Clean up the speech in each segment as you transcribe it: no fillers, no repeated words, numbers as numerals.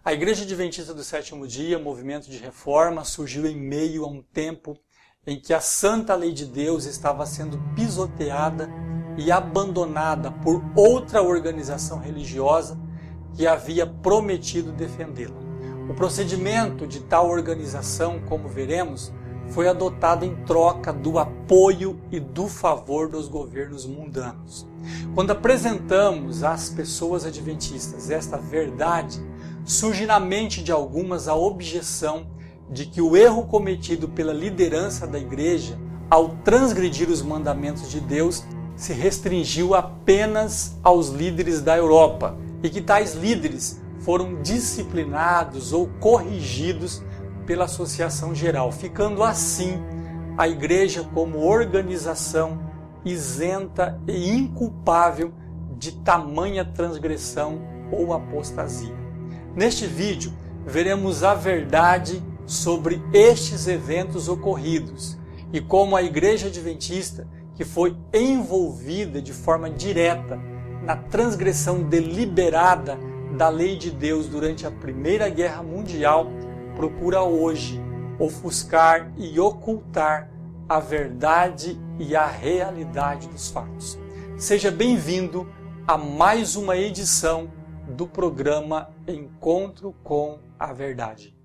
A Igreja Adventista do Sétimo Dia, movimento de reforma, surgiu em meio a um tempo em que a santa lei de Deus estava sendo pisoteada e abandonada por outra organização religiosa que havia prometido defendê-la. O procedimento de tal organização, como veremos, foi adotado em troca do apoio e do favor dos governos mundanos. Quando apresentamos às pessoas adventistas esta verdade, surge na mente de algumas a objeção de que o erro cometido pela liderança da igreja ao transgredir os mandamentos de Deus se restringiu apenas aos líderes da Europa e que tais líderes foram disciplinados ou corrigidos pela associação geral, ficando assim a igreja como organização isenta e inculpável de tamanha transgressão ou apostasia. Neste vídeo, veremos a verdade sobre estes eventos ocorridos e como a Igreja Adventista, que foi envolvida de forma direta na transgressão deliberada da lei de Deus durante a Primeira Guerra Mundial, procura hoje ofuscar e ocultar a verdade e a realidade dos fatos. Seja bem-vindo a mais uma edição do programa Encontro com a Verdade.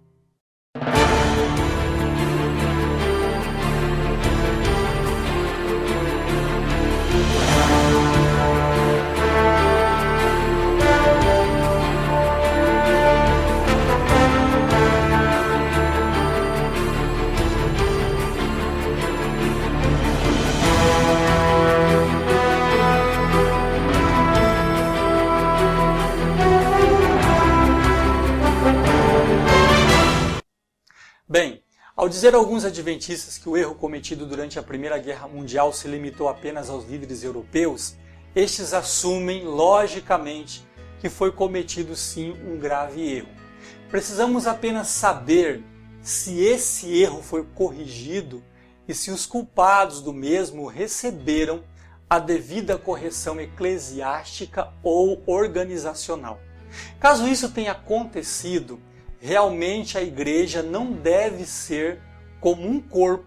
Bem, ao dizer a alguns adventistas que o erro cometido durante a Primeira Guerra Mundial se limitou apenas aos líderes europeus, estes assumem, logicamente, que foi cometido sim um grave erro. Precisamos apenas saber se esse erro foi corrigido e se os culpados do mesmo receberam a devida correção eclesiástica ou organizacional. Caso isso tenha acontecido, realmente a igreja não deve ser, como um corpo,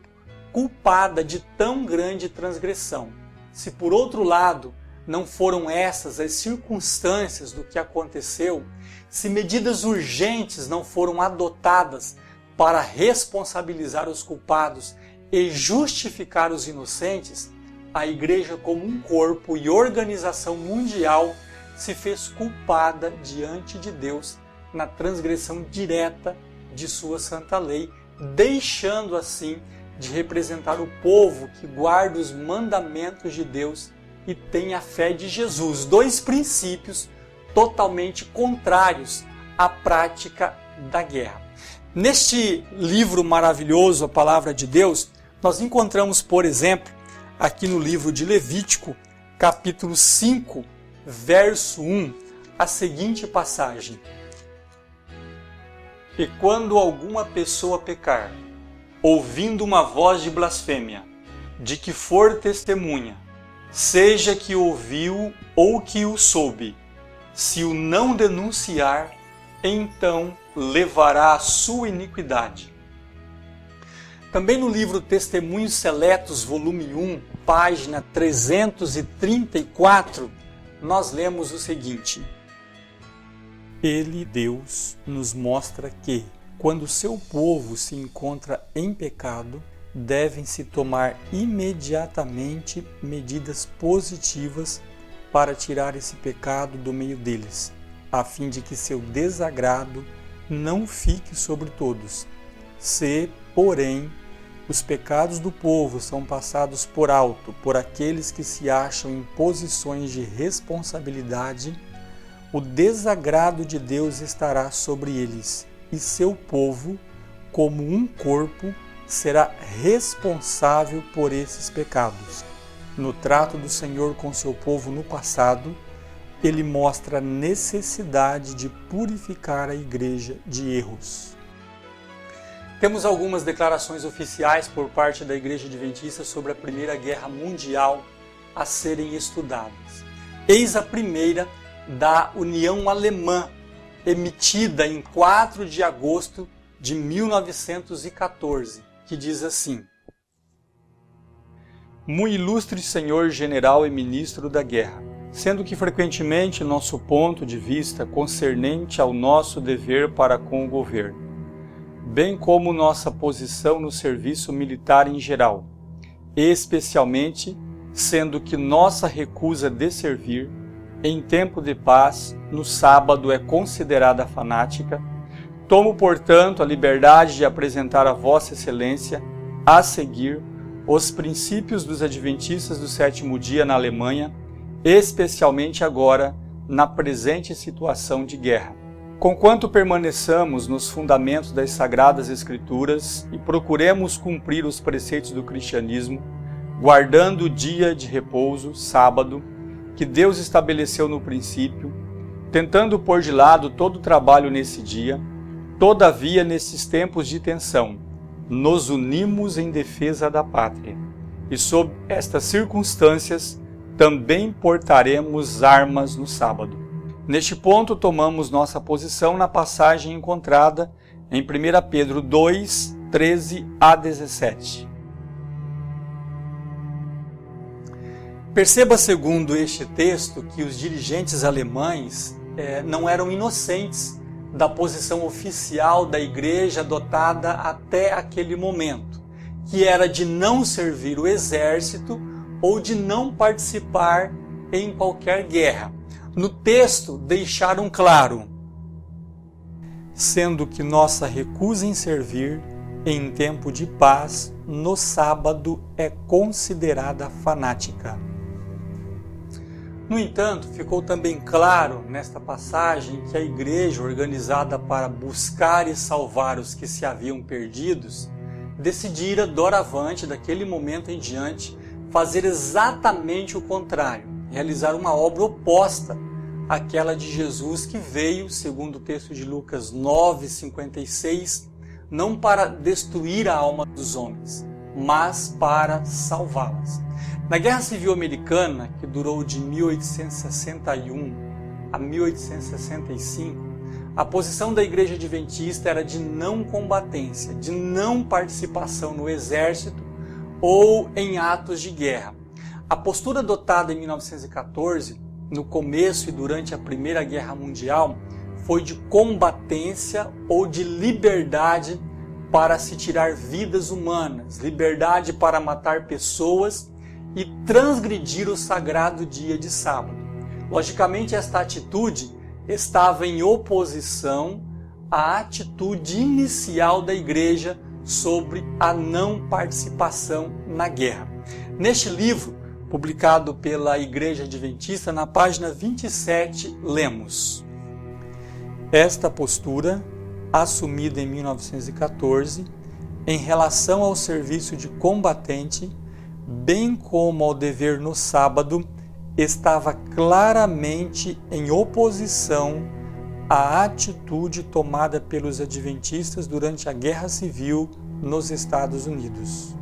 culpada de tão grande transgressão. Se por outro lado não foram essas as circunstâncias do que aconteceu, se medidas urgentes não foram adotadas para responsabilizar os culpados e justificar os inocentes, a igreja como um corpo e organização mundial se fez culpada diante de Deus na transgressão direta de sua santa lei, deixando assim de representar o povo que guarda os mandamentos de Deus e tem a fé de Jesus. Dois princípios totalmente contrários à prática da guerra. Neste livro maravilhoso, a Palavra de Deus, nós encontramos, por exemplo, aqui no livro de Levítico, capítulo 5, verso 1, a seguinte passagem: E quando alguma pessoa pecar, ouvindo uma voz de blasfêmia, de que for testemunha, seja que ouviu ou que o soube, se o não denunciar, então levará a sua iniquidade. Também no livro Testemunhos Seletos, volume 1, página 334, nós lemos o seguinte: Ele, Deus, nos mostra que, quando seu povo se encontra em pecado, devem-se tomar imediatamente medidas positivas para tirar esse pecado do meio deles, a fim de que seu desagrado não fique sobre todos. Se, porém, os pecados do povo são passados por alto por aqueles que se acham em posições de responsabilidade, o desagrado de Deus estará sobre eles, e seu povo, como um corpo, será responsável por esses pecados. No trato do Senhor com seu povo no passado, ele mostra a necessidade de purificar a igreja de erros. Temos algumas declarações oficiais por parte da Igreja Adventista sobre a Primeira Guerra Mundial a serem estudadas. Eis a primeira da União Alemã, emitida em 4 de agosto de 1914, que diz assim: Muito ilustre senhor general e ministro da guerra, sendo que frequentemente nosso ponto de vista concernente ao nosso dever para com o governo, bem como nossa posição no serviço militar em geral, especialmente sendo que nossa recusa de servir em tempo de paz no sábado é considerada fanática, tomo, portanto, a liberdade de apresentar a Vossa Excelência, a seguir, os princípios dos Adventistas do Sétimo Dia na Alemanha, especialmente agora, na presente situação de guerra. Conquanto permaneçamos nos fundamentos das Sagradas Escrituras e procuremos cumprir os preceitos do cristianismo, guardando o dia de repouso, sábado, que Deus estabeleceu no princípio, tentando pôr de lado todo o trabalho nesse dia, todavia, nesses tempos de tensão, nos unimos em defesa da pátria, e sob estas circunstâncias também portaremos armas no sábado. Neste ponto, tomamos nossa posição na passagem encontrada em 1 Pedro 2, 13 a 17. Perceba, segundo este texto, que os dirigentes alemães não eram inocentes da posição oficial da igreja adotada até aquele momento, que era de não servir o exército ou de não participar em qualquer guerra. No texto deixaram claro, sendo que nossa recusa em servir em tempo de paz no sábado é considerada fanática. No entanto, ficou também claro nesta passagem que a igreja, organizada para buscar e salvar os que se haviam perdidos, decidira, doravante, daquele momento em diante, fazer exatamente o contrário, realizar uma obra oposta àquela de Jesus, que veio, segundo o texto de Lucas 9:56, não para destruir a alma dos homens, mas para salvá-las. Na Guerra Civil Americana, que durou de 1861 a 1865, a posição da Igreja Adventista era de não combatência, de não participação no exército ou em atos de guerra. A postura adotada em 1914, no começo e durante a Primeira Guerra Mundial, foi de combatência ou de liberdade para se tirar vidas humanas, liberdade para matar pessoas e transgredir o sagrado dia de sábado. Logicamente, esta atitude estava em oposição à atitude inicial da igreja sobre a não participação na guerra. Neste livro, publicado pela Igreja Adventista, na página 27, lemos: Esta postura, assumida em 1914, em relação ao serviço de combatente, bem como ao dever no sábado, estava claramente em oposição à atitude tomada pelos adventistas durante a Guerra Civil nos Estados Unidos.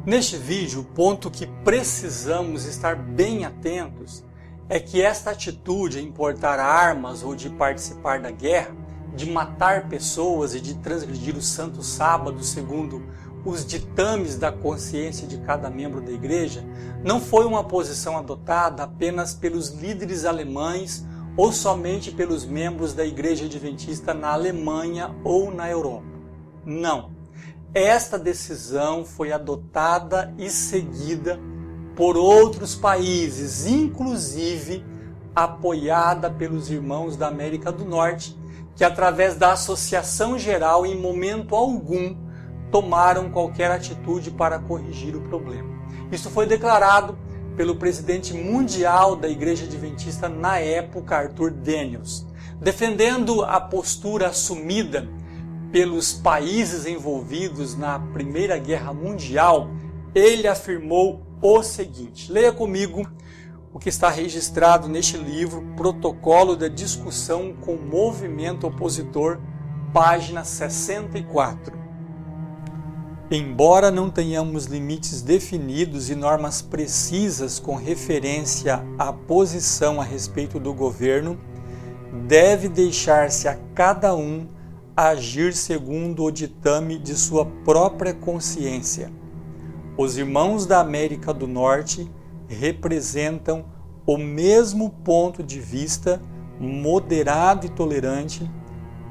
Neste vídeo, o ponto que precisamos estar bem atentos é que esta atitude em portar armas ou de participar da guerra, de matar pessoas e de transgredir o Santo Sábado segundo os ditames da consciência de cada membro da igreja, não foi uma posição adotada apenas pelos líderes alemães ou somente pelos membros da Igreja Adventista na Alemanha ou na Europa. Não. Esta decisão foi adotada e seguida por outros países, inclusive apoiada pelos irmãos da América do Norte, que através da Associação Geral, em momento algum, tomaram qualquer atitude para corrigir o problema. Isso foi declarado pelo presidente mundial da Igreja Adventista na época, Arthur Daniels. Defendendo a postura assumida pelos países envolvidos na Primeira Guerra Mundial, ele afirmou o seguinte: leia comigo o que está registrado neste livro, Protocolo da Discussão com o Movimento Opositor, página 64. Embora não tenhamos limites definidos e normas precisas com referência à posição a respeito do governo, deve deixar-se a cada um agir segundo o ditame de sua própria consciência. Os irmãos da América do Norte representam o mesmo ponto de vista moderado e tolerante,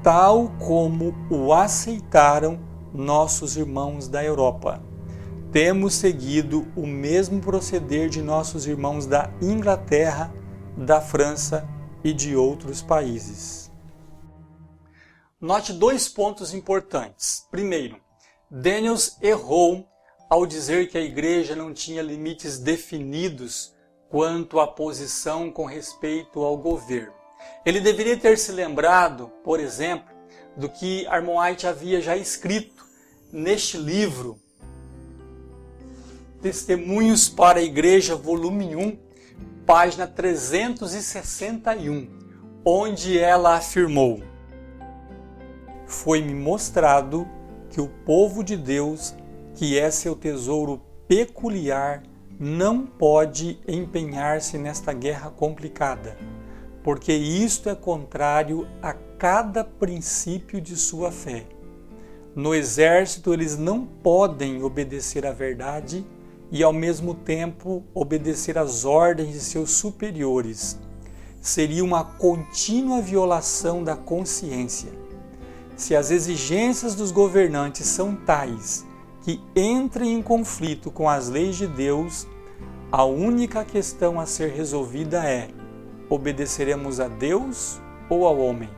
tal como o aceitaram nossos irmãos da Europa. Temos seguido o mesmo proceder de nossos irmãos da Inglaterra, da França e de outros países. Note 2 pontos importantes. Primeiro, Daniels errou ao dizer que a igreja não tinha limites definidos quanto à posição com respeito ao governo. Ele deveria ter se lembrado, por exemplo, do que Armand White havia já escrito neste livro, Testemunhos para a Igreja, volume 1, página 361, onde ela afirmou: "Foi-me mostrado que o povo de Deus, que é seu tesouro peculiar, não pode empenhar-se nesta guerra complicada, porque isto é contrário a cada princípio de sua fé. No exército eles não podem obedecer à verdade e ao mesmo tempo obedecer às ordens de seus superiores. Seria uma contínua violação da consciência. Se as exigências dos governantes são tais que entrem em conflito com as leis de Deus, a única questão a ser resolvida é: obedeceremos a Deus ou ao homem?"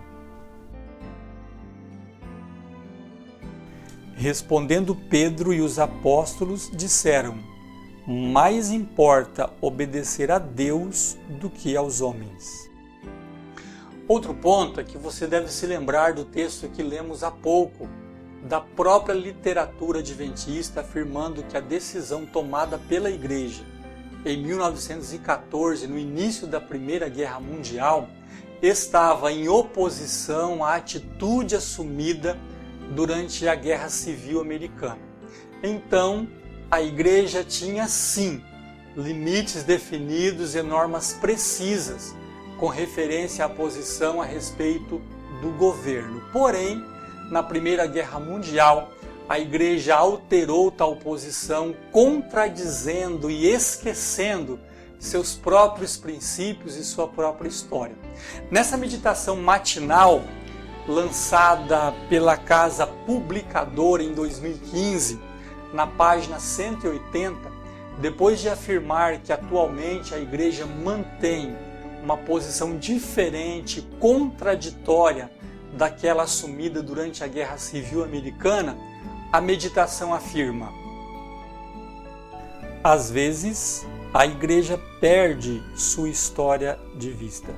Respondendo Pedro e os apóstolos disseram: "Mais importa obedecer a Deus do que aos homens." Outro ponto é que você deve se lembrar do texto que lemos há pouco, da própria literatura adventista, afirmando que a decisão tomada pela Igreja em 1914, no início da Primeira Guerra Mundial, estava em oposição à atitude assumida durante a Guerra Civil Americana. Então, a Igreja tinha sim limites definidos e normas precisas com referência à posição a respeito do governo. Porém, na Primeira Guerra Mundial, a Igreja alterou tal posição, contradizendo e esquecendo seus próprios princípios e sua própria história. Nessa meditação matinal, lançada pela Casa Publicadora em 2015, na página 180, depois de afirmar que atualmente a Igreja mantém uma posição diferente, contraditória daquela assumida durante a Guerra Civil Americana, a meditação afirma: às vezes, a Igreja perde sua história de vista.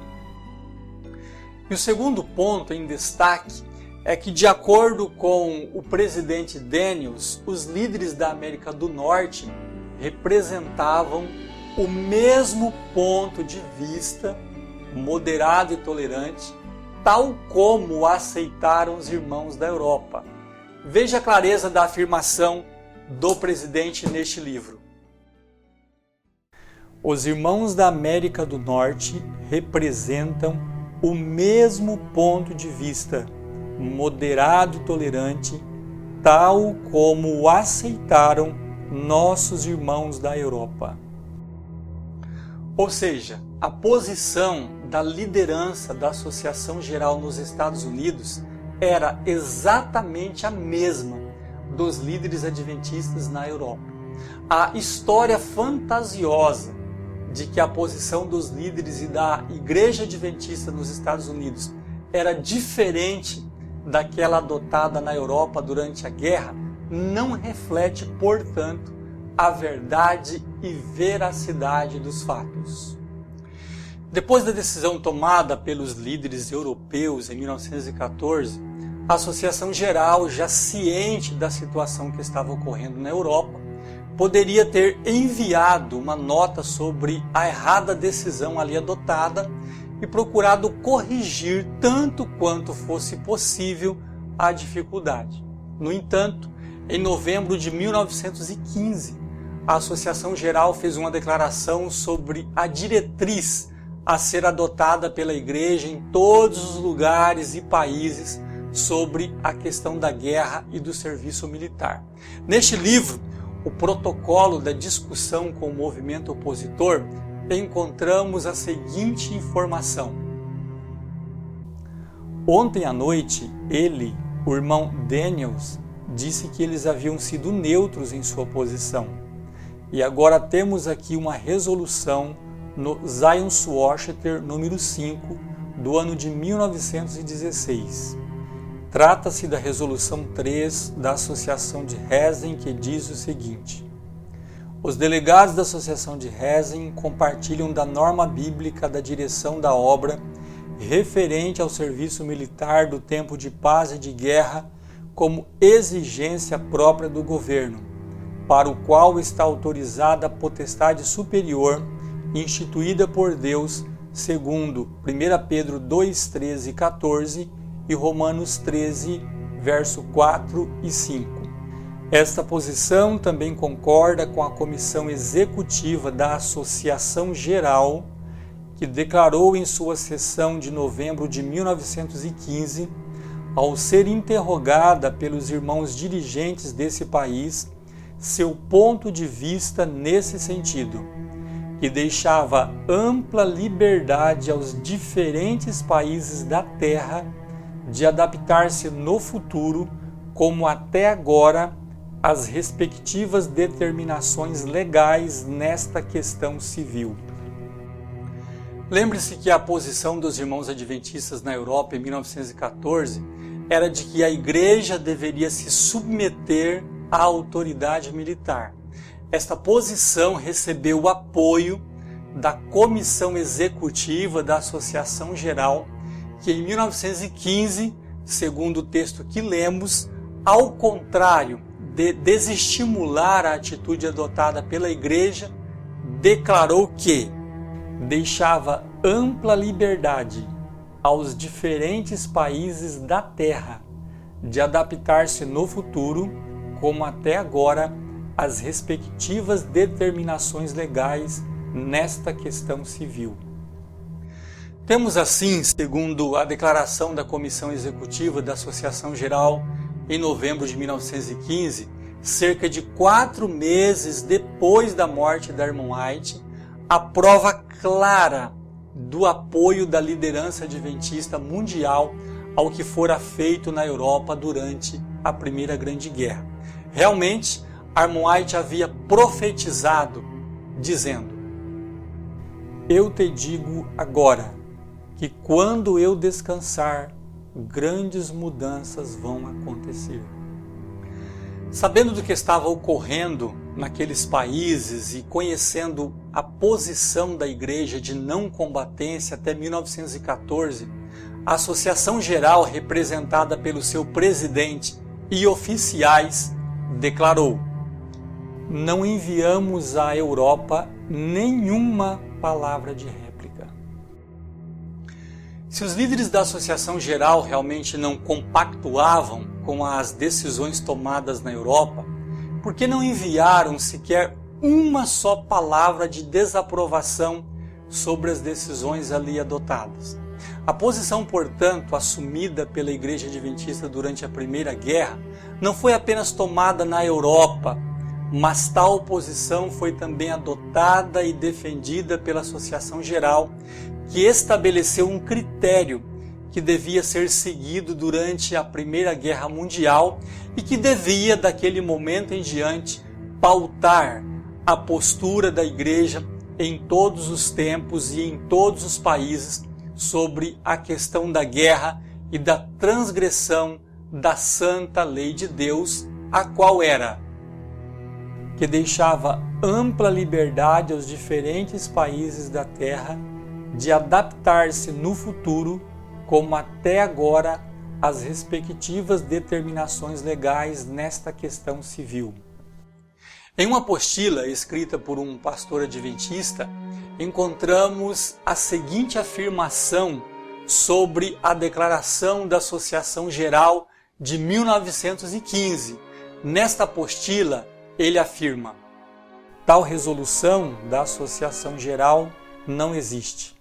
E o segundo ponto em destaque é que, de acordo com o presidente Daniels, os líderes da América do Norte representavam o mesmo ponto de vista, moderado e tolerante, tal como aceitaram os irmãos da Europa. Veja a clareza da afirmação do presidente neste livro. Os irmãos da América do Norte representam o mesmo ponto de vista, moderado e tolerante, tal como o aceitaram nossos irmãos da Europa. Ou seja, a posição da liderança da Associação Geral nos Estados Unidos era exatamente a mesma dos líderes adventistas na Europa. A história fantasiosa de que a posição dos líderes e da Igreja Adventista nos Estados Unidos era diferente daquela adotada na Europa durante a guerra não reflete, portanto, a verdade e veracidade dos fatos. Depois da decisão tomada pelos líderes europeus em 1914, a Associação Geral, já ciente da situação que estava ocorrendo na Europa, poderia ter enviado uma nota sobre a errada decisão ali adotada e procurado corrigir tanto quanto fosse possível a dificuldade. No entanto, em novembro de 1915, a Associação Geral fez uma declaração sobre a diretriz a ser adotada pela Igreja em todos os lugares e países sobre a questão da guerra e do serviço militar. Neste livro, O Protocolo da Discussão com o Movimento Opositor, encontramos a seguinte informação. Ontem à noite, ele, o irmão Daniels, disse que eles haviam sido neutros em sua posição. E agora temos aqui uma resolução no Zionswashteter número 5, do ano de 1916. Trata-se da resolução 3 da Associação de Hessen, que diz o seguinte: os delegados da Associação de Hessen compartilham da norma bíblica da direção da obra referente ao serviço militar do tempo de paz e de guerra como exigência própria do governo, para o qual está autorizada a potestade superior instituída por Deus, segundo 1 Pedro 2, 13 e 14 e Romanos 13, verso 4 e 5. Esta posição também concorda com a Comissão Executiva da Associação Geral, que declarou em sua sessão de novembro de 1915, ao ser interrogada pelos irmãos dirigentes desse país, seu ponto de vista nesse sentido, que deixava ampla liberdade aos diferentes países da Terra de adaptar-se no futuro, como até agora, às respectivas determinações legais nesta questão civil. Lembre-se que a posição dos irmãos adventistas na Europa em 1914 era de que a Igreja deveria se submeter à autoridade militar. Esta posição recebeu o apoio da Comissão Executiva da Associação Geral, que em 1915, segundo o texto que lemos, ao contrário de desestimular a atitude adotada pela Igreja, declarou que deixava ampla liberdade aos diferentes países da Terra de adaptar-se no futuro, como até agora, às respectivas determinações legais nesta questão civil. Temos assim, segundo a declaração da Comissão Executiva da Associação Geral, em novembro de 1915, cerca de 4 meses depois da morte da irmã White, a prova clara do apoio da liderança adventista mundial ao que fora feito na Europa durante a Primeira Grande Guerra. Realmente, a irmã White havia profetizado, dizendo: eu te digo agora, que quando eu descansar, grandes mudanças vão acontecer. Sabendo do que estava ocorrendo naqueles países e conhecendo a posição da Igreja de não combatência até 1914, a Associação Geral, representada pelo seu presidente e oficiais, declarou: não enviamos à Europa nenhuma palavra de réplica. Se os líderes da Associação Geral realmente não compactuavam com as decisões tomadas na Europa, por que não enviaram sequer uma só palavra de desaprovação sobre as decisões ali adotadas? A posição, portanto, assumida pela Igreja Adventista durante a Primeira Guerra não foi apenas tomada na Europa, mas tal posição foi também adotada e defendida pela Associação Geral, que estabeleceu um critério que devia ser seguido durante a Primeira Guerra Mundial e que devia, daquele momento em diante, pautar a postura da Igreja em todos os tempos e em todos os países sobre a questão da guerra e da transgressão da santa lei de Deus, a qual era que deixava ampla liberdade aos diferentes países da Terra de adaptar-se no futuro, como até agora, às respectivas determinações legais nesta questão civil. Em uma apostila escrita por um pastor adventista, encontramos a seguinte afirmação sobre a Declaração da Associação Geral de 1915. Nesta apostila, ele afirma: tal resolução da Associação Geral não existe.